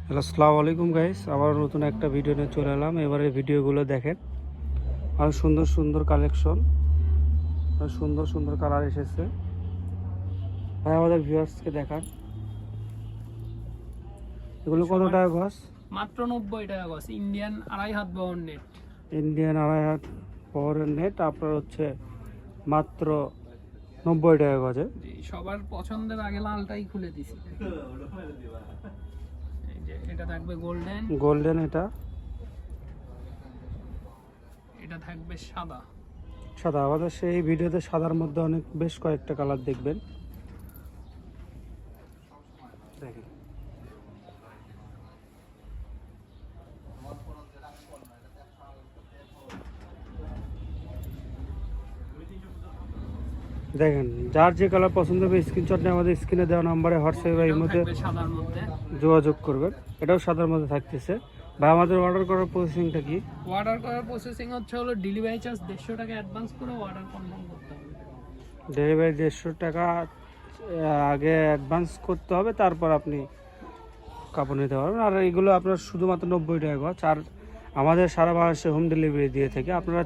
Hello, আসসালামু আলাইকুম guys. আবার নতুন একটা ভিডিও নিয়ে চলে এলাম। এবারে ভিডিওগুলো দেখেন, আর সুন্দর সুন্দর কালেকশন, আর সুন্দর সুন্দর কালার এসেছে। ভাই আমাদের ভিউয়ার্সকে দেখান, এগুলো কত টাকা গজ? মাত্র 90 টাকা গজ। ইন্ডিয়ান 2.5 হাত বহর নেট। ইন্ডিয়ান 2.5 হাত পাওয়ারের নেট আপনার হচ্ছে মাত্র 90 টাকা গজে। সবার পছন্দের আগে লালটাই খুলে দিছি। এই যে এটা থাকবে গোল্ডেন, গোল্ডেন, এটা থাকবে সাদা। সাদা। আমাদের সেই ভিডিওতে সাদার মধ্যে অনেক বেশ কয়েকটা কালার দেখবেন, দেখেন। দেখেন, যার যে কালার পছন্দ হবে স্ক্রিনশট নিয়ে আমাদের স্ক্রিনে দেওয়া নাম্বারে হোয়াটসঅ্যাপ বা ইমোতে সাদার মধ্যে যোগাযোগ করবেন। এটাও সাদার মধ্যে থাকতেছে। বা আমাদের অর্ডার করার প্রসেসিংটা কি? অর্ডার করার প্রসেসিং হচ্ছে হলো ডেলিভারি চার্জ 150 টাকা অ্যাডভান্স করে অর্ডার কনফার্ম করতে হবে। ডেলিভারি 150 টাকা আগে অ্যাডভান্স করতে হবে, তারপর আপনি কাপড় নিতে পারবেন। আর এগুলো আপনার শুধুমাত্র 90 টাকা গজ। আর আমাদের সারা বাংলাদেশে হোম ডেলিভারি দিয়ে থাকে। আপনারা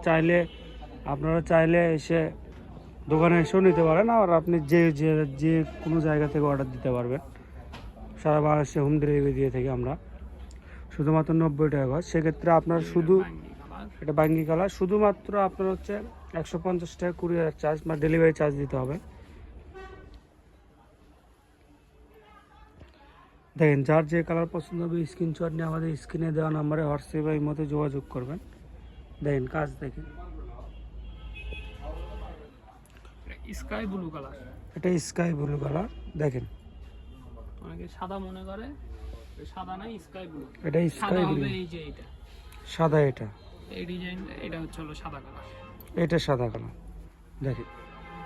চাইলে এসে দোকানে এসেও নিতে পারেন। আর আপনি যে যে যে কোনো জায়গা থেকে অর্ডার দিতে পারবেন। সারা বাংলাদেশে হোম ডেলিভারি দিয়ে থাকি আমরা, শুধুমাত্র 90 টাকা গজ। সেক্ষেত্রে আপনার শুধু এটা বাঙ্গি কালার, শুধুমাত্র আপনার হচ্ছে 150 টাকা কুরিয়ার চার্জ বা ডেলিভারি চার্জ দিতে হবে। দেখেন, যার যে কালার পছন্দ হবে স্ক্রিনশট নিয়ে আমাদের স্ক্রিনে দেওয়া নাম্বারে হোয়াটসঅ্যাপ বা ইমোতে যোগাযোগ করবেন। দেখেন কাজ, দেখেন স্কাই ব্লু কালার। এটা স্কাই ব্লু কালার। দেখেন, অনেকে সাদা মনে করে, সাদা না স্কাই ব্লু। এটা স্কাই ব্লু, এই যে এটা সাদা। এটা এই ডিজাইন, এটা হচ্ছে হলো সাদা কালার। এটা সাদা কালার। দেখেন,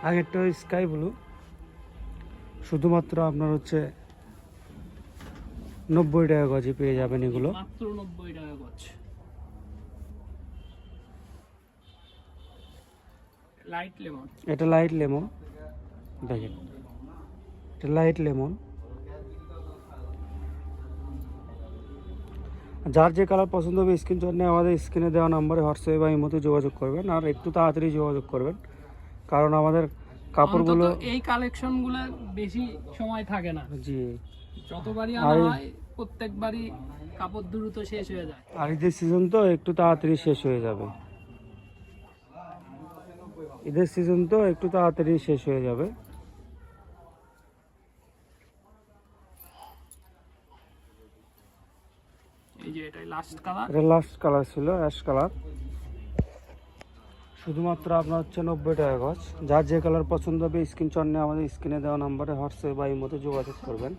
আগেরটা স্কাই ব্লু। শুধুমাত্র আপনার হচ্ছে 90 টাকা গজে পেয়ে যাবেন এগুলো, মাত্র 90 টাকা গজ। লাইট লেমন, এটা লাইট লেমন। দেখেন, এটা লাইট লেমন। যার যে কালার পছন্দ হবে স্ক্রিনশট নিয়ে আমাদের স্ক্রিনে দেওয়া নাম্বারে হোয়াটসঅ্যাপ বা ইমোতে যোগাযোগ করবেন। আর একটু তাড়াতাড়ি যোগাযোগ করবেন, কারণ আমাদের কাপড়গুলো এই কালেকশনগুলো বেশি সময় থাকে না। জি, যতবারই আনা হয় প্রত্যেকবারই কাপড় দ্রুত শেষ হয়ে যায়। আর ঈদের সিজন তো একটু তাড়াতাড়ি শেষ হয়ে যাবে। ঈদের সিজন তো একটু তাড়াতাড়ি শেষ হয়ে যাবে। এই যে এটাই লাস্ট কালার। এটা লাস্ট কালার ছিল, অ্যাশ কালার। শুধুমাত্র আপনার হচ্ছে 90 টাকা গজ। যার যে কালার পছন্দ হবে স্ক্রিনশট নিয়ে আমাদের স্ক্রিনে দেওয়া নাম্বারে হোয়াটসঅ্যাপ বা ইমোতে যোগাযোগ করবেন।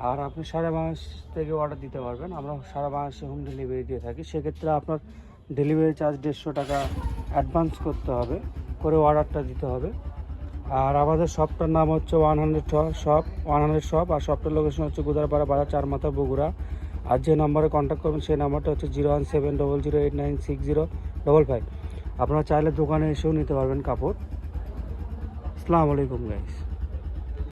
আর আপনি সারা বাংলাদেশ থেকে অর্ডার দিতে পারবেন। আমরা সারা বাংলাদেশে হোম ডেলিভারি দিয়ে থাকি। সেক্ষেত্রে আপনার ডেলিভারি চার্জ 150 টাকা অ্যাডভান্স করতে হবে, করে অর্ডারটা দিতে হবে। আর আমাদের শপটার নাম হচ্ছে 100 শপ। আর শপটার লোকেশন হচ্ছে গুদারপাড়া বাজার, চারমাথা, বগুড়া। আর যে নাম্বারে কন্ট্যাক্ট করবেন সেই নাম্বারটা হচ্ছে 01700896055। আপনারা চাইলে দোকানে এসেও নিতে পারবেন কাপড়। আসসালামু আলাইকুম গাইস।